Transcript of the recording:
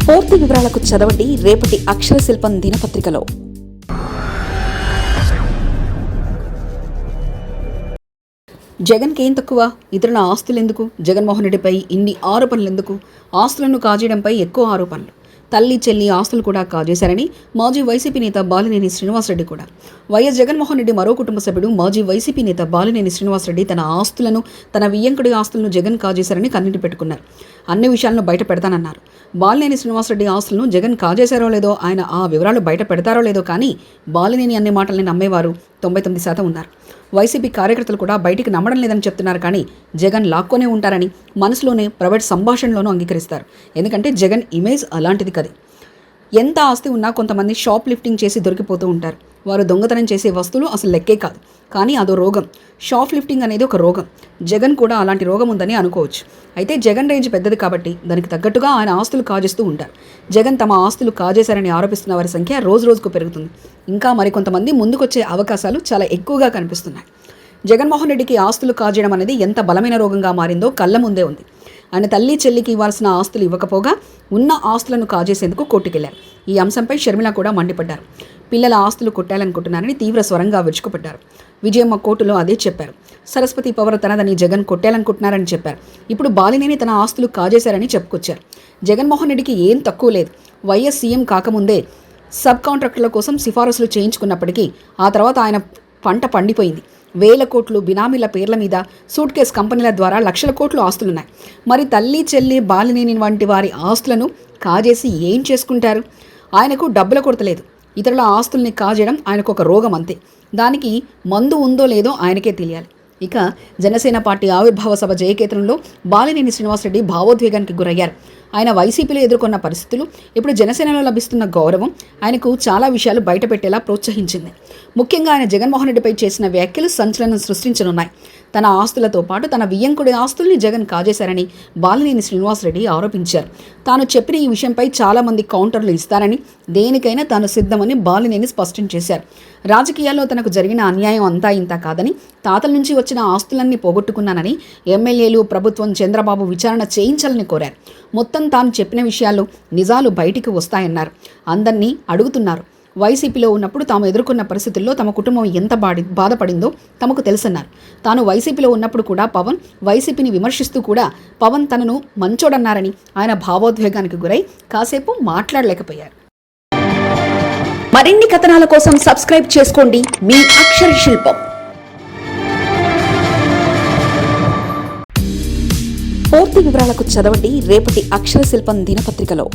పూర్తి వివరాలకు చదవండి రేపటి అక్షర శిల్పం దినపత్రికలో. జగన్కి ఏం తక్కువ? ఇతరుల ఆస్తులెందుకు? జగన్మోహన్ రెడ్డిపై ఇన్ని ఆరోపణలెందుకు? ఆస్తులను కాజేయడంపై ఎక్కువ ఆరోపణలు. తల్లి చెల్లి ఆస్తులు కూడా కాజేశారని మాజీ వైసీపీ నేత బాలినేని శ్రీనివాసరెడ్డి కూడా. వైఎస్ జగన్మోహన్ రెడ్డి మరో కుటుంబ సభ్యుడు మాజీ వైసీపీ నేత బాలినేని శ్రీనివాసరెడ్డి తన ఆస్తులను, తన వియ్యంకుడి ఆస్తులను జగన్ కాజేశారని కన్నీటి పెట్టుకున్నారు. అన్ని విషయాలను బయట పెడతానన్నారు. బాలినేని శ్రీనివాసరెడ్డి ఆస్తులను జగన్ కాజేశారో లేదో, ఆయన ఆ వివరాలు బయట పెడతారో లేదో, కానీ బాలినేని అనే మాటల్ని నమ్మేవారు 99% ఉన్నారు. వైసీపీ కార్యకర్తలు కూడా బయటికి నమ్మడం లేదని చెప్తున్నారు. కానీ జగన్ లాక్కొనే ఉంటారని మనసులోనే ప్రైవేట్ సంభాషణలోనూ అంగీకరిస్తారు. ఎందుకంటే జగన్ ఇమేజ్ అలాంటిది కదా. ఎంత ఆస్తి ఉన్నా కొంతమంది షాప్ లిఫ్టింగ్ చేసి దొరికిపోతూ ఉంటారు. వారు దొంగతనం చేసే వస్తువులు అసలు లెక్కే కాదు. కానీ అదో రోగం. షాప్ లిఫ్టింగ్ అనేది ఒక రోగం. జగన్ కూడా అలాంటి రోగం ఉందని అనుకోవచ్చు. అయితే జగన్ రేంజ్ పెద్దది కాబట్టి దానికి తగ్గట్టుగా ఆయన ఆస్తులు కాజేస్తూ ఉంటారు. జగన్ తమ ఆస్తులు కాజేశారని ఆరోపిస్తున్న వారి సంఖ్య రోజు రోజుకు పెరుగుతుంది. ఇంకా మరికొంతమంది ముందుకొచ్చే అవకాశాలు చాలా ఎక్కువగా కనిపిస్తున్నాయి. జగన్మోహన్ రెడ్డికి ఆస్తులు కాజేయడం అనేది ఎంత బలమైన రోగంగా మారిందో కళ్ళ ముందే ఉంది. ఆయన తల్లి చెల్లికి ఇవ్వాల్సిన ఆస్తులు ఇవ్వకపోగా ఉన్న ఆస్తులను కాజేసేందుకు కోర్టుకెళ్లారు. ఈ అంశంపై షర్మిల కూడా మండిపడ్డారు. పిల్లల ఆస్తులు కొట్టాలనుకుంటున్నారని తీవ్ర స్వరంగా విరుచుకుపడ్డారు. విజయమ్మ కోర్టులో అదే చెప్పారు. సరస్వతి పవర్ తనదని జగన్ కొట్టాలనుకుంటున్నారని చెప్పారు. ఇప్పుడు బాలినేని తన ఆస్తులు కాజేశారని చెప్పుకొచ్చారు. జగన్మోహన్ రెడ్డికి ఏం తక్కువ లేదు. వైఎస్ సీఎం కాకముందే సబ్ కాంట్రాక్టుల కోసం సిఫారసులు చేయించుకున్నప్పటికీ ఆ తర్వాత ఆయన పంట పండిపోయింది. వేల కోట్లు బినామీల పేర్ల మీద సూట్ కేస్ కంపెనీల ద్వారా లక్షల కోట్లు ఆస్తులున్నాయి. మరి తల్లి చెల్లి బాలినేని వంటి వారి ఆస్తులను కాజేసి ఏం చేసుకుంటారు? ఆయనకు డబ్బుల కొరత లేదు. ఇతరుల ఆస్తుల్ని కాజేయడం ఆయనకు ఒక రోగం అంతే. దానికి మందు ఉందో లేదో ఆయనకే తెలియాలి. ఇక జనసేన పార్టీ ఆవిర్భావ సభ జయకేతనంలో బాలినేని శ్రీనివాసరెడ్డి భావోద్వేగానికి గురయ్యారు. ఆయన వైసీపీలో ఎదుర్కొన్న పరిస్థితులు, ఇప్పుడు జనసేనలో లభిస్తున్న గౌరవం ఆయనకు చాలా విషయాలు బయటపెట్టేలా ప్రోత్సహించింది. ముఖ్యంగా ఆయన జగన్మోహన్ రెడ్డిపై చేసిన వ్యాఖ్యలు సంచలనం సృష్టించనున్నాయి. తన ఆస్తులతో పాటు తన వియ్యంకుడి ఆస్తుల్ని జగన్ కాజేశారని బాలినేని శ్రీనివాసరెడ్డి ఆరోపించారు. తాను చెప్పిన ఈ విషయంపై చాలామంది కౌంటర్లు ఇస్తారని, దేనికైనా తాను సిద్ధమని బాలినేని స్పష్టం చేశారు. రాజకీయాల్లో తనకు జరిగిన అన్యాయం అంతా ఇంత కాదని, తాతల నుంచి వచ్చిన ఆస్తులన్నీ పోగొట్టుకున్నానని ఎమ్మెల్యేలు, ప్రభుత్వం చంద్రబాబు విచారణ చేయించాలని కోరారు. మొత్తం తాను చెప్పిన విషయాలు నిజాలు బయటికి వస్తాయన్నారు. అందరినీ అడుగుతున్నారు. వైసీపీలో ఉన్నప్పుడు తాము ఎదుర్కొన్న పరిస్థితుల్లో తమ కుటుంబం ఎంత బాధపడిందో తమకు తెలుసన్నారు. తాను వైసీపీలో ఉన్నప్పుడు కూడా పవన్ వైసీపీని విమర్శిస్తూ కూడా పవన్ తనను మంచోడన్నారని ఆయన భావోద్వేగానికి గురై కాసేపు మాట్లాడలేకపోయారు. మరిన్ని కథనాల కోసం సబ్స్క్రైబ్ చేసుకోండి మీ అక్షర శిల్పం. పూర్తి వివరాలకు చదవండి రేపటి అక్షర శిల్పం దినపత్రికలో.